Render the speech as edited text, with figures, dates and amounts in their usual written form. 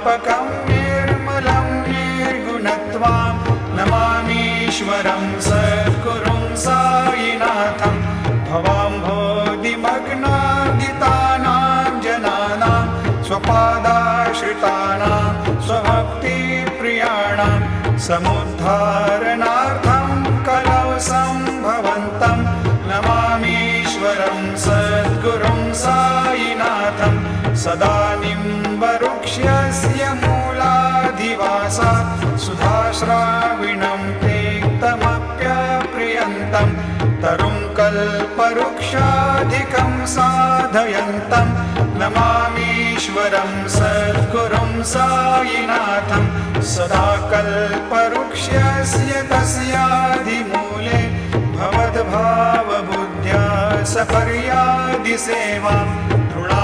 निर्मापकं निर्मलं निर्गुणत्वां नमामीश्वरं सद्गुरुं साईनाथं भवाम्भोधिमग्नादितानां जनानां स्वपादाश्रितानां स्वभक्तिप्रियाणां समुद्धारणार्थं कलौ सम्भवन्तं नमामीश्वरं सद्गुरुं साईनाथं सदानिम्बवृक्षस्य मूलाधिवासात् सुधाश्राविणं तेक्तमप्यप्रियन्तं तरुं कल्पवृक्षाधिकं साधयन्तं नमामीश्वरं सद्गुरुं साईनाथं सदा कल्पवृक्षस्य तस्याधिमूले भवद्भावबुद्ध्या सपर्यादिसेवां